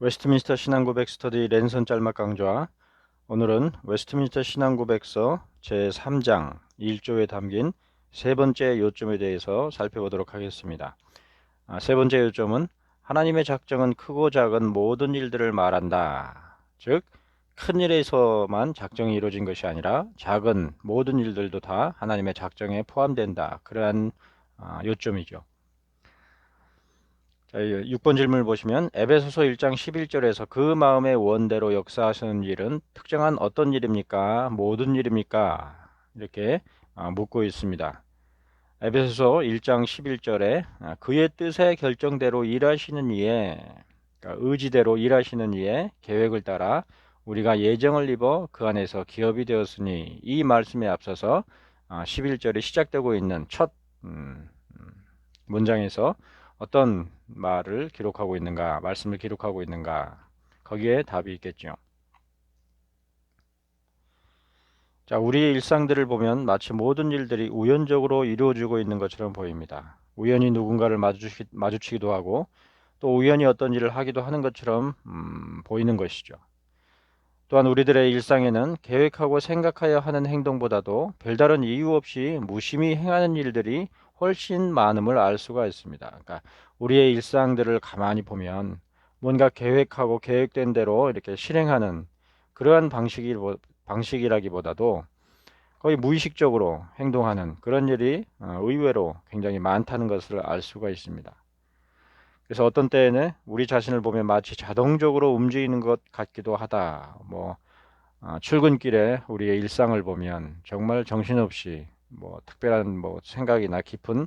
웨스트민스터 신앙고백 스터디 랜선 짤막 강좌. 오늘은 웨스트민스터 신앙고백서 제3장 1조에 담긴 세 번째 요점에 대해서 살펴보도록 하겠습니다. 세 번째 요점은 하나님의 작정은 크고 작은 모든 일들을 말한다. 즉, 큰 일에서만 작정이 이루어진 것이 아니라 작은 모든 일들도 다 하나님의 작정에 포함된다. 그러한 요점이죠. 자, 6번 질문을 보시면 에베소서 1장 11절에서 그 마음의 원대로 역사하시는 일은 특정한 어떤 일입니까? 모든 일입니까? 이렇게 묻고 있습니다. 에베소서 1장 11절에 그의 뜻의 결정대로 일하시는 이에, 그러니까 의지대로 일하시는 이에 계획을 따라 우리가 예정을 입어 그 안에서 기업이 되었으니, 이 말씀에 앞서서 11절이 시작되고 있는 첫 문장에서 어떤 말을 기록하고 있는가, 말씀을 기록하고 있는가, 거기에 답이 있겠죠. 자, 우리의 일상들을 보면 마치 모든 일들이 우연적으로 이루어지고 있는 것처럼 보입니다. 우연히 누군가를 마주치기도 하고 또 우연히 어떤 일을 하기도 하는 것처럼 보이는 것이죠. 또한 우리들의 일상에는 계획하고 생각하여 하는 행동보다도 별다른 이유 없이 무심히 행하는 일들이 훨씬 많음을 알 수가 있습니다. 그러니까 우리의 일상들을 가만히 보면 뭔가 계획하고 계획된 대로 이렇게 실행하는 그러한 방식이라기보다도 거의 무의식적으로 행동하는 그런 일이 의외로 굉장히 많다는 것을 알 수가 있습니다. 그래서 어떤 때에는 우리 자신을 보면 마치 자동적으로 움직이는 것 같기도 하다. 출근길에 우리의 일상을 보면 정말 정신없이 특별한 생각이나 깊은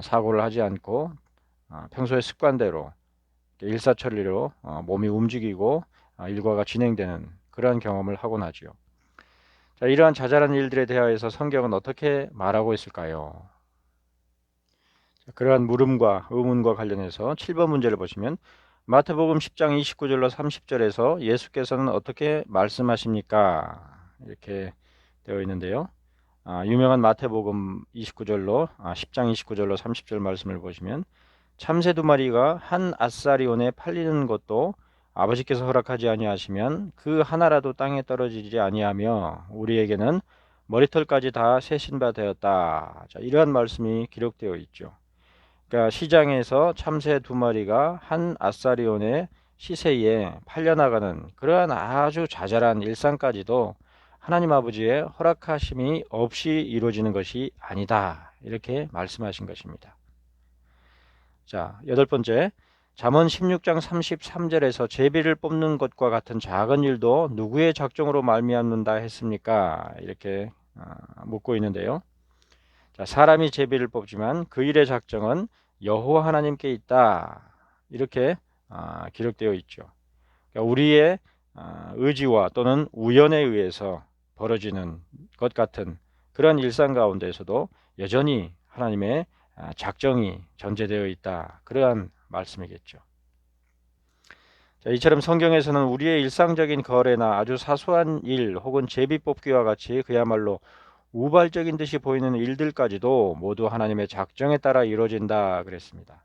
사고를 하지 않고 평소의 습관대로 일사천리로 몸이 움직이고 일과가 진행되는 그러한 경험을 하곤 하지요. 자, 이러한 자잘한 일들에 대하여서 성경은 어떻게 말하고 있을까요? 자, 그러한 물음과 의문과 관련해서 7번 문제를 보시면 마태복음 10장 29절로 30절에서 예수께서는 어떻게 말씀하십니까? 이렇게 되어 있는데요. 유명한 마태복음 29절로 10장 29절로 30절 말씀을 보시면 참새 두 마리가 한 아사리온에 팔리는 것도 아버지께서 허락하지 아니하시면 그 하나라도 땅에 떨어지지 아니하며 우리에게는 머리털까지 다 세신 바 되었다. 자, 이러한 말씀이 기록되어 있죠. 그러니까 시장에서 참새 두 마리가 한 아사리온의 시세에 팔려나가는 그러한 아주 자잘한 일상까지도 하나님 아버지의 허락하심이 없이 이루어지는 것이 아니다. 이렇게 말씀하신 것입니다. 자, 여덟 번째, 잠언 16장 33절에서 제비를 뽑는 것과 같은 작은 일도 누구의 작정으로 말미암는다 했습니까? 이렇게 묻고 있는데요. 자, 사람이 제비를 뽑지만 그 일의 작정은 여호와 하나님께 있다. 이렇게 기록되어 있죠. 그러니까 우리의 의지와 또는 우연에 의해서 벌어지는 것 같은 그런 일상 가운데에서도 여전히 하나님의 작정이 전제되어 있다. 그러한 말씀이겠죠. 자, 이처럼 성경에서는 우리의 일상적인 거래나 아주 사소한 일 혹은 제비 뽑기와 같이 그야말로 우발적인 듯이 보이는 일들까지도 모두 하나님의 작정에 따라 이루어진다 그랬습니다.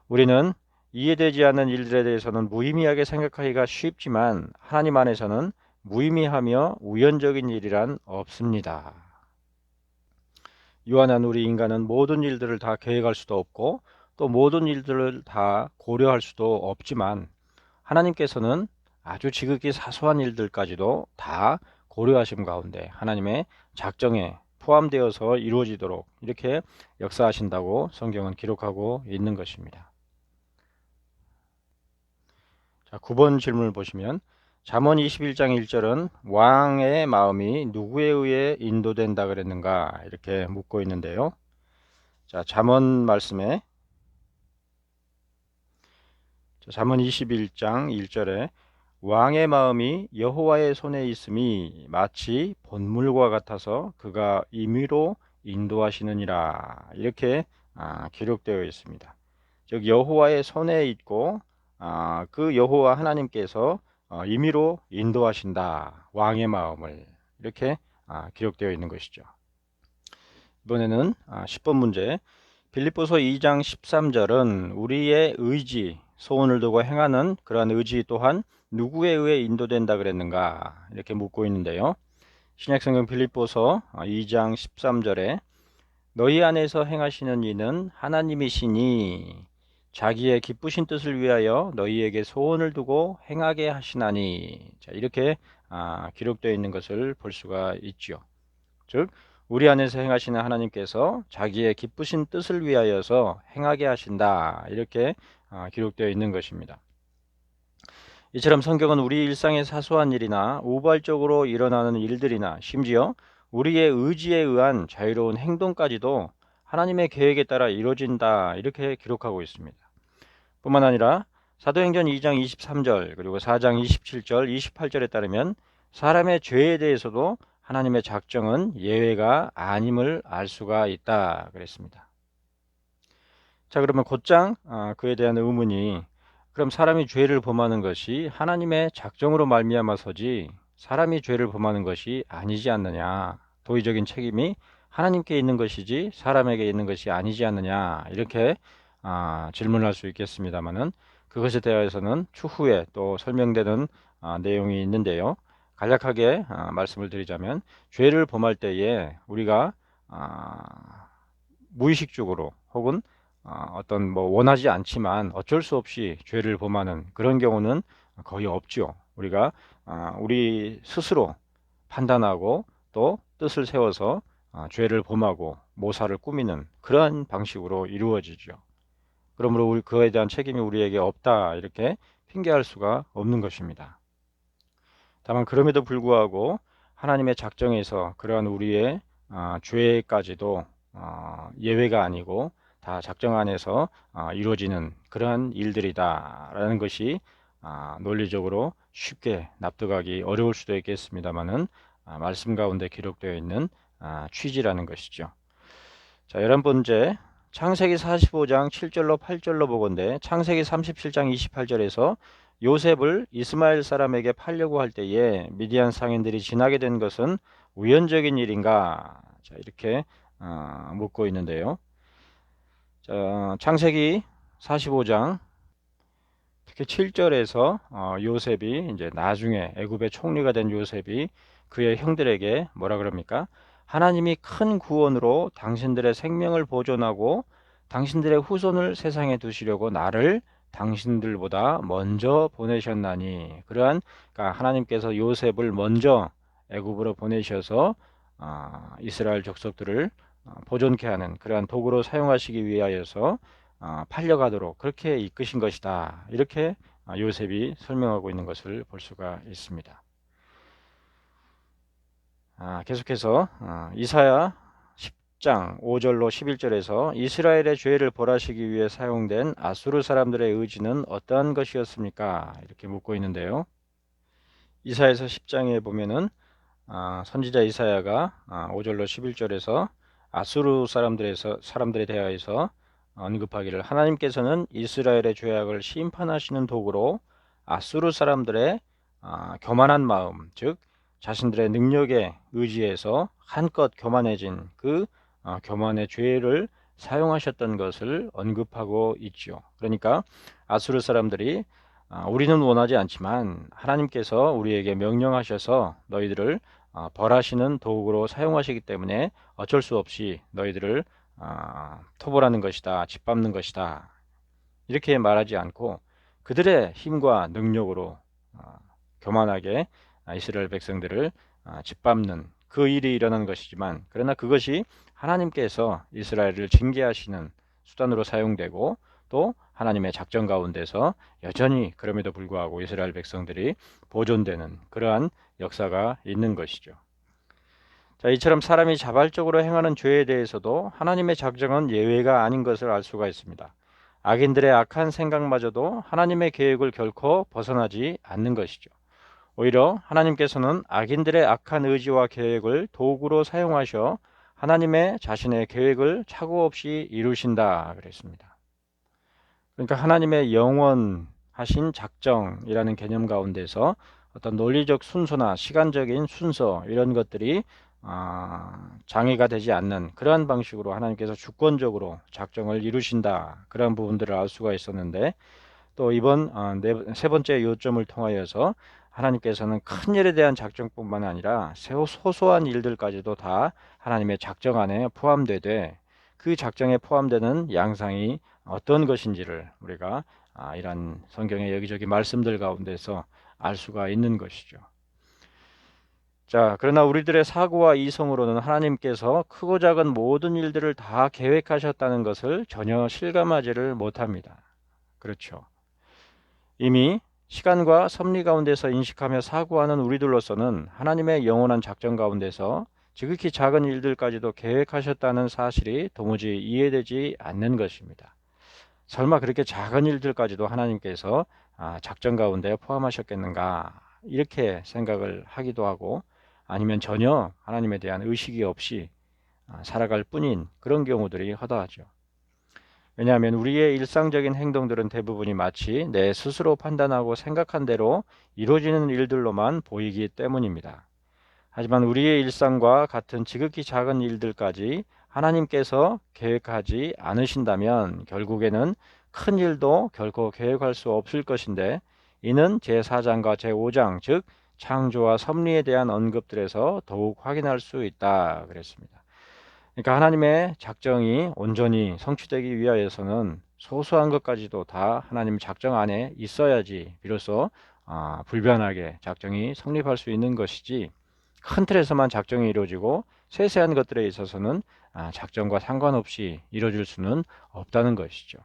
우리는 이해되지 않는 일들에 대해서는 무의미하게 생각하기가 쉽지만 하나님 안에서는 무의미하며 우연적인 일이란 없습니다. 유한한 우리 인간은 모든 일들을 다 계획할 수도 없고 또 모든 일들을 다 고려할 수도 없지만 하나님께서는 아주 지극히 사소한 일들까지도 다 고려하심 가운데 하나님의 작정에 포함되어서 이루어지도록 이렇게 역사하신다고 성경은 기록하고 있는 것입니다. 자, 9번 질문을 보시면 잠언 21장 1절은 왕의 마음이 누구에 의해 인도된다 그랬는가 이렇게 묻고 있는데요. 자, 잠언 말씀에 잠언 21장 1절에 왕의 마음이 여호와의 손에 있음이 마치 본물과 같아서 그가 임의로 인도하시느니라 이렇게 기록되어 있습니다. 즉 여호와의 손에 있고 그 여호와 하나님께서 임의로 인도하신다. 왕의 마음을 이렇게 기록되어 있는 것이죠. 이번에는 10번 문제. 빌립보서 2장 13절은 우리의 의지, 소원을 두고 행하는 그러한 의지 또한 누구에 의해 인도된다 그랬는가 이렇게 묻고 있는데요. 신약성경 빌립보서 2장 13절에 너희 안에서 행하시는 이는 하나님이시니 자기의 기쁘신 뜻을 위하여 너희에게 소원을 두고 행하게 하시나니. 자, 이렇게 기록되어 있는 것을 볼 수가 있죠. 즉 우리 안에서 행하시는 하나님께서 자기의 기쁘신 뜻을 위하여서 행하게 하신다. 이렇게 기록되어 있는 것입니다. 이처럼 성경은 우리 일상의 사소한 일이나 우발적으로 일어나는 일들이나 심지어 우리의 의지에 의한 자유로운 행동까지도 하나님의 계획에 따라 이루어진다 이렇게 기록하고 있습니다. 뿐만 아니라 사도행전 2장 23절 그리고 4장 27절 28절에 따르면 사람의 죄에 대해서도 하나님의 작정은 예외가 아님을 알 수가 있다 그랬습니다. 자, 그러면 곧장 그에 대한 의문이 그럼 사람이 죄를 범하는 것이 하나님의 작정으로 말미암아서지 사람이 죄를 범하는 것이 아니지 않느냐. 도의적인 책임이 하나님께 있는 것이지 사람에게 있는 것이 아니지 않느냐. 이렇게 질문할 수 있겠습니다만은 그것에 대해서는 추후에 또 설명되는 내용이 있는데요. 간략하게 말씀을 드리자면 죄를 범할 때에 우리가 무의식적으로 혹은 어떤 원하지 않지만 어쩔 수 없이 죄를 범하는 그런 경우는 거의 없죠. 우리가 우리 스스로 판단하고 또 뜻을 세워서 죄를 범하고 모사를 꾸미는 그러한 방식으로 이루어지죠. 그러므로 그에 대한 책임이 우리에게 없다 이렇게 핑계할 수가 없는 것입니다. 다만 그럼에도 불구하고 하나님의 작정에서 그러한 우리의 죄까지도 예외가 아니고 다 작정 안에서 이루어지는 그러한 일들이다라는 것이 논리적으로 쉽게 납득하기 어려울 수도 있겠습니다만은 말씀 가운데 기록되어 있는 취지라는 것이죠. 자, 11번째 창세기 45장 7절로 8절로 보건대 창세기 37장 28절에서 요셉을 이스마엘 사람에게 팔려고 할 때에 미디안 상인들이 지나게 된 것은 우연적인 일인가? 자, 이렇게 묻고 있는데요. 자, 창세기 45장 특히 7절에서 요셉이 이제 나중에 애굽의 총리가 된 요셉이 그의 형들에게 뭐라 그럽니까? 하나님이 큰 구원으로 당신들의 생명을 보존하고 당신들의 후손을 세상에 두시려고 나를 당신들보다 먼저 보내셨나니. 그러니까 하나님께서 요셉을 먼저 애굽으로 보내셔서 이스라엘 족속들을 보존케 하는 그러한 도구로 사용하시기 위하여서 팔려가도록 그렇게 이끄신 것이다. 이렇게 요셉이 설명하고 있는 것을 볼 수가 있습니다. 계속해서 이사야 10장 5절로 11절에서 이스라엘의 죄를 벌하시기 위해 사용된 아수르 사람들의 의지는 어떠한 것이었습니까? 이렇게 묻고 있는데요. 이사야서 10장에 보면은 선지자 이사야가 5절로 11절에서 아수르 사람들에 대하여서 언급하기를 하나님께서는 이스라엘의 죄악을 심판하시는 도구로 아수르 사람들의 교만한 마음, 즉 자신들의 능력에 의지해서 한껏 교만해진 그 교만의 죄를 사용하셨던 것을 언급하고 있죠. 그러니까 아수르 사람들이 우리는 원하지 않지만 하나님께서 우리에게 명령하셔서 너희들을 벌하시는 도구로 사용하시기 때문에 어쩔 수 없이 너희들을 토벌하는 것이다, 짓밟는 것이다 이렇게 말하지 않고 그들의 힘과 능력으로 교만하게 이스라엘 백성들을 짓밟는 그 일이 일어난 것이지만 그러나 그것이 하나님께서 이스라엘을 징계하시는 수단으로 사용되고 또 하나님의 작전 가운데서 여전히 그럼에도 불구하고 이스라엘 백성들이 보존되는 그러한 역사가 있는 것이죠. 자, 이처럼 사람이 자발적으로 행하는 죄에 대해서도 하나님의 작정은 예외가 아닌 것을 알 수가 있습니다. 악인들의 악한 생각마저도 하나님의 계획을 결코 벗어나지 않는 것이죠. 오히려 하나님께서는 악인들의 악한 의지와 계획을 도구로 사용하셔 하나님의 자신의 계획을 착오 없이 이루신다 그랬습니다. 그러니까 하나님의 영원하신 작정이라는 개념 가운데서 어떤 논리적 순서나 시간적인 순서 이런 것들이 장애가 되지 않는 그러한 방식으로 하나님께서 주권적으로 작정을 이루신다 그런 부분들을 알 수가 있었는데 또 이번 세 번째 요점을 통하여서 하나님께서는 큰 일에 대한 작정뿐만 아니라 소소한 일들까지도 다 하나님의 작정 안에 포함되되 그 작정에 포함되는 양상이 어떤 것인지를 우리가 이런 성경의 여기저기 말씀들 가운데서 알 수가 있는 것이죠. 자, 그러나 우리들의 사고와 이성으로는 하나님께서 크고 작은 모든 일들을 다 계획하셨다는 것을 전혀 실감하지를 못합니다. 그렇죠. 이미 시간과 섭리 가운데서 인식하며 사고하는 우리들로서는 하나님의 영원한 작전 가운데서 지극히 작은 일들까지도 계획하셨다는 사실이 도무지 이해되지 않는 것입니다. 설마 그렇게 작은 일들까지도 하나님께서 작전 가운데 포함하셨겠는가 이렇게 생각을 하기도 하고 아니면 전혀 하나님에 대한 의식이 없이 살아갈 뿐인 그런 경우들이 허다하죠. 왜냐하면 우리의 일상적인 행동들은 대부분이 마치 내 스스로 판단하고 생각한 대로 이루어지는 일들로만 보이기 때문입니다. 하지만 우리의 일상과 같은 지극히 작은 일들까지 하나님께서 계획하지 않으신다면 결국에는 큰 일도 결코 계획할 수 없을 것인데 이는 제4장과 제5장 즉 창조와 섭리에 대한 언급들에서 더욱 확인할 수 있다 그랬습니다. 그러니까 하나님의 작정이 온전히 성취되기 위하여서는 소소한 것까지도 다 하나님 작정 안에 있어야지 비로소 불변하게 작정이 성립할 수 있는 것이지 큰 틀에서만 작정이 이루어지고 세세한 것들에 있어서는 작정과 상관없이 이루어질 수는 없다는 것이죠.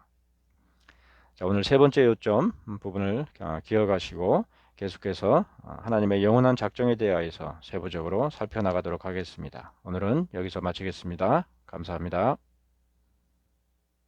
자, 오늘 세 번째 요점 부분을 기억하시고 계속해서 하나님의 영원한 작정에 대하여서 세부적으로 살펴나가도록 하겠습니다. 오늘은 여기서 마치겠습니다. 감사합니다.